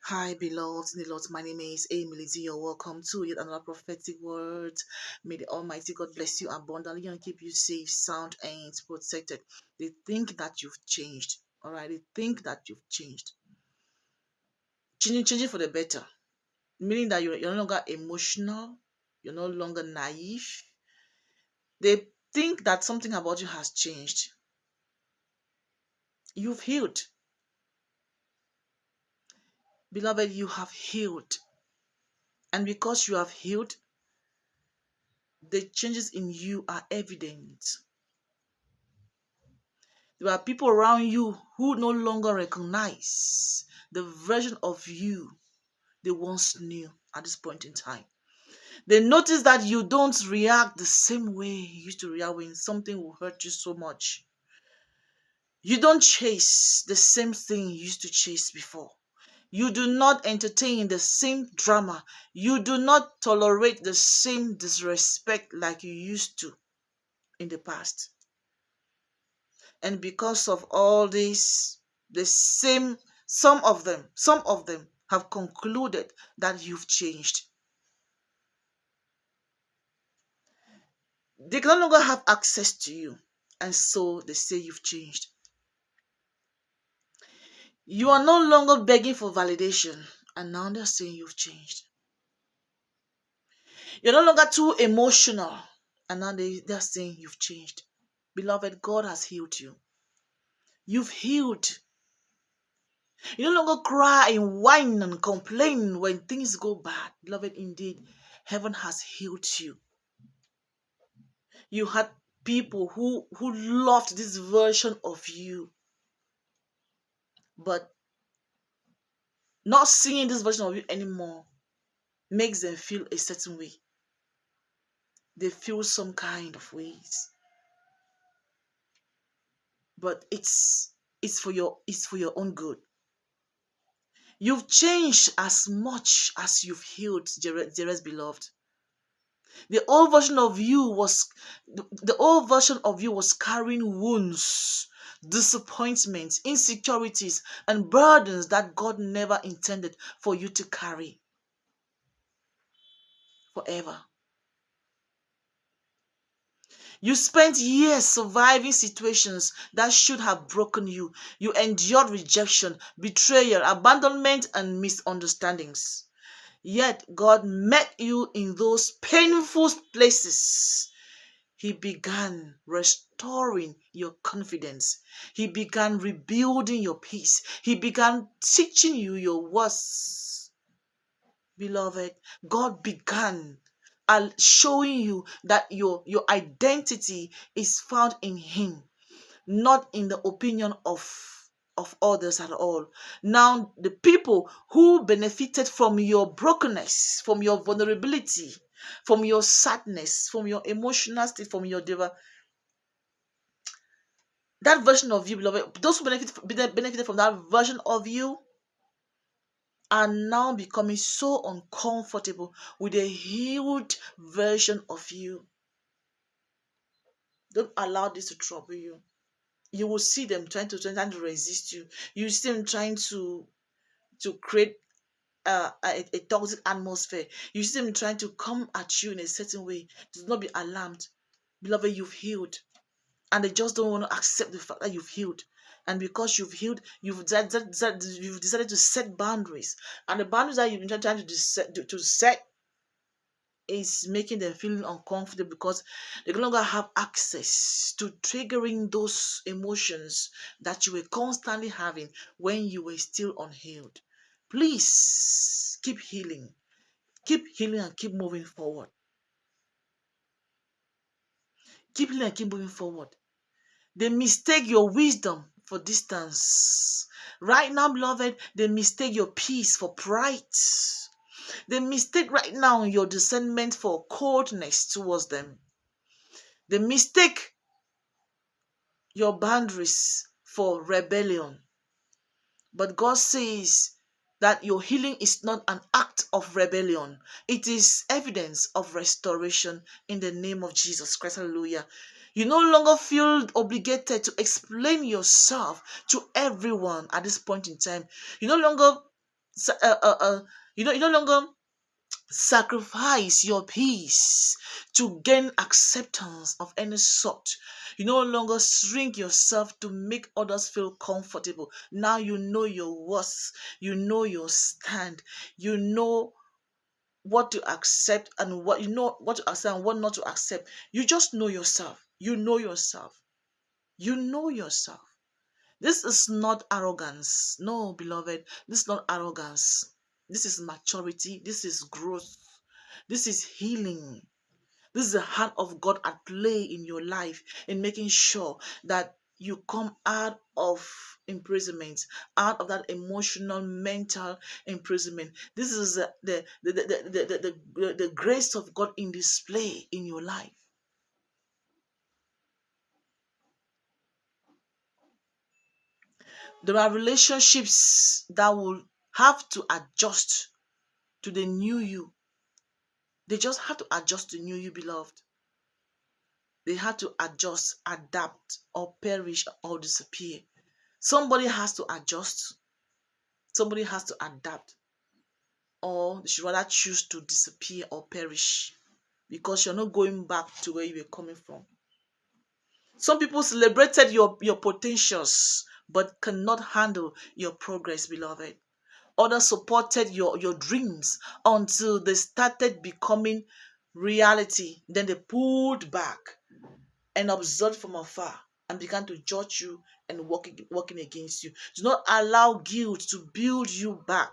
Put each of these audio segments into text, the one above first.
Hi, beloved in the Lord. My name is Emily. You're welcome to yet another prophetic word. May the Almighty God bless you abundantly and keep you safe, sound, and protected. They think that you've changed. All right, they think that you've changed. Changing for the better, meaning that you're no longer emotional, you're no longer naive. They think that something about you has changed. You've healed. Beloved, you have healed. And because you have healed, the changes in you are evident. There are people around you who no longer recognize the version of you they once knew at this point in time. They notice that you don't react the same way you used to react when something will hurt you so much. You don't chase the same thing you used to chase before. You do not entertain the same drama. You do not tolerate the same disrespect like you used to in the past. And because of all this, some of them have concluded that you've changed. They no longer have access to you, and so they say you've changed. You are no longer begging for validation, and now they're saying you've changed. You're no longer too emotional, and now they're saying you've changed. Beloved, God has healed you. You've healed. You no longer cry and whine and complain when things go bad. Beloved, indeed, heaven has healed you. You had people who loved this version of you, but not seeing this version of you anymore makes them feel a certain way. They feel some kind of ways. But it's for your own good. You've changed as much as you've healed, dearest beloved. The old version of you was carrying wounds, disappointments, insecurities, and burdens that God never intended for you to carry forever. You spent years surviving situations that should have broken you. You endured rejection, betrayal, abandonment, and misunderstandings. Yet God met you in those painful places. He began restoring your confidence. He began rebuilding your peace. He began teaching you your worth. Beloved, God began showing you that your identity is found in Him, not in the opinion of others at all. Now, the people who benefited from your brokenness, from your vulnerability, from your sadness, from your emotional state, from your that version of you, beloved, those who benefited from that version of you are now becoming so uncomfortable with a healed version of you. Don't allow this to trouble you. You will see them trying to resist you. You see them trying to create a toxic atmosphere. You see them trying to come at you in a certain way. Do not be alarmed. Beloved, you've healed. And they just don't want to accept the fact that you've healed. And because you've healed, you've decided to set boundaries. And the boundaries that you've been trying to set is making them feeling uncomfortable because they no longer have access to triggering those emotions that you were constantly having when you were still unhealed. Please keep healing. Keep healing and keep moving forward. Keep healing and keep moving forward. They mistake your wisdom for distance. Right now, beloved, they mistake your peace for pride. They mistake right now your discernment for coldness towards them. They mistake your boundaries for rebellion. But God says that your healing is not an act of rebellion. It is evidence of restoration in the name of Jesus Christ. Hallelujah. You no longer feel obligated to explain yourself to everyone at this point in time. You no longer You no longer sacrifice your peace to gain acceptance of any sort. You no longer shrink yourself to make others feel comfortable. Now you know your worth, you know your stand, you know what to accept and what you know what to accept and what not to accept. You just know yourself. You know yourself. You know yourself. This is not arrogance. No, beloved, this is not arrogance. This is maturity. This is growth. This is healing. This is the hand of God at play in your life in making sure that you come out of imprisonment, out of that emotional, mental imprisonment. This is the grace of God in display in your life. There are relationships that will have to adjust to the new you. They just have to adjust to the new you, beloved. They have to adjust, adapt, or perish or disappear. Somebody has to adjust, somebody has to adapt, or they should rather choose to disappear or perish because you're not going back to where you were coming from. Some people celebrated your potentials but cannot handle your progress, beloved. Others supported your dreams until they started becoming reality. Then they pulled back and observed from afar and began to judge you and working against you. Do not allow guilt to build you back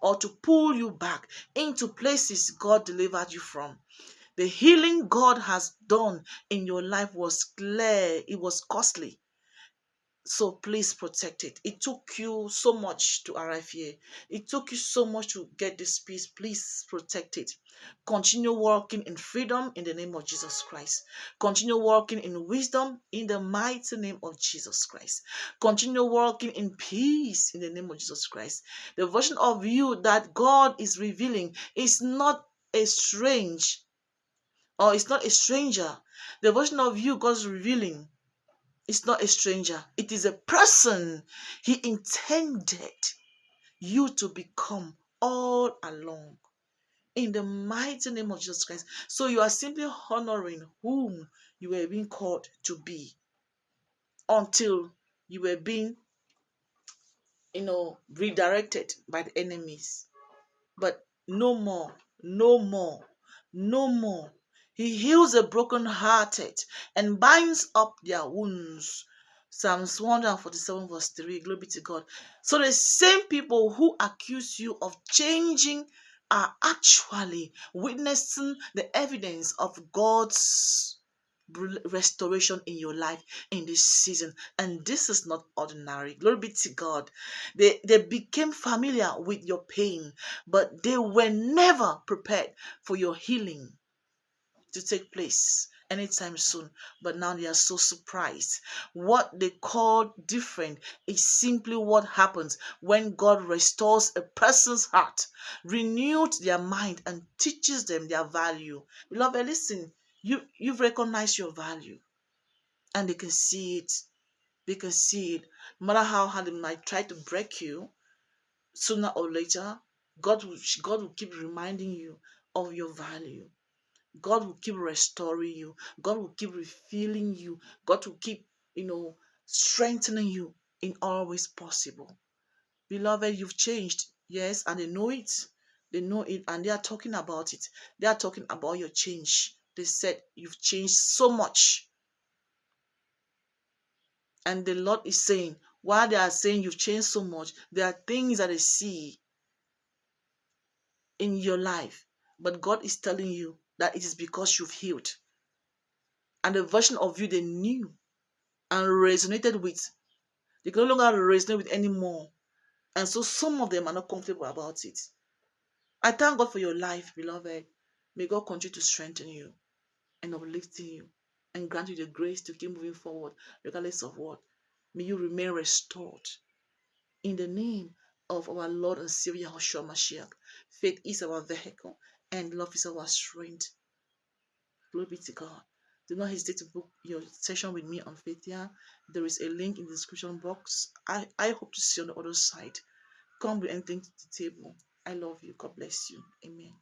or to pull you back into places God delivered you from. The healing God has done in your life was clear, it was costly. So please protect it. It took you so much to arrive here. It took you so much to get this peace. Please protect it. Continue walking in freedom in the name of Jesus Christ. Continue walking in wisdom in the mighty name of Jesus Christ. Continue walking in peace in the name of Jesus Christ. The version of you that God is revealing is not a strange or it's not a stranger. The version of you God's revealing, it's not a stranger. It is a person he intended you to become all along. In the mighty name of Jesus Christ. So you are simply honoring whom you were being called to be until you were being, redirected by the enemies. But no more, no more, no more. He heals the brokenhearted and binds up their wounds. Psalms 147 verse 3, glory be to God. So the same people who accuse you of changing are actually witnessing the evidence of God's restoration in your life in this season. And this is not ordinary. Glory be to God. They became familiar with your pain, but they were never prepared for your healing to take place anytime soon. But now they are so surprised. What they call different is simply what happens when God restores a person's heart, renews their mind, and teaches them their value. Beloved, listen, you've recognized your value, and they can see it. They can see it. No matter how hard they might try to break you, sooner or later, God will keep reminding you of your value. God will keep restoring you. God will keep refilling you. God will keep, strengthening you in all ways possible. Beloved, you've changed. Yes, and they know it. They know it, and they are talking about it. They are talking about your change. They said you've changed so much. And the Lord is saying, while they are saying you've changed so much, there are things that they see in your life. But God is telling you that it is because you've healed. And the version of you they knew and resonated with, they can no longer resonate with anymore. And so some of them are not comfortable about it. I thank God for your life, beloved. May God continue to strengthen you and uplifting you and grant you the grace to keep moving forward, regardless of what. May you remain restored. In the name of our Lord and Savior, Hoshua Mashiach, faith is our vehicle and love is our strength. Glory be to God. Do not hesitate to book your session with me on Faithia. There is a link in the description box. I hope to see you on the other side. come with anything to the table. I love you. God bless you. Amen.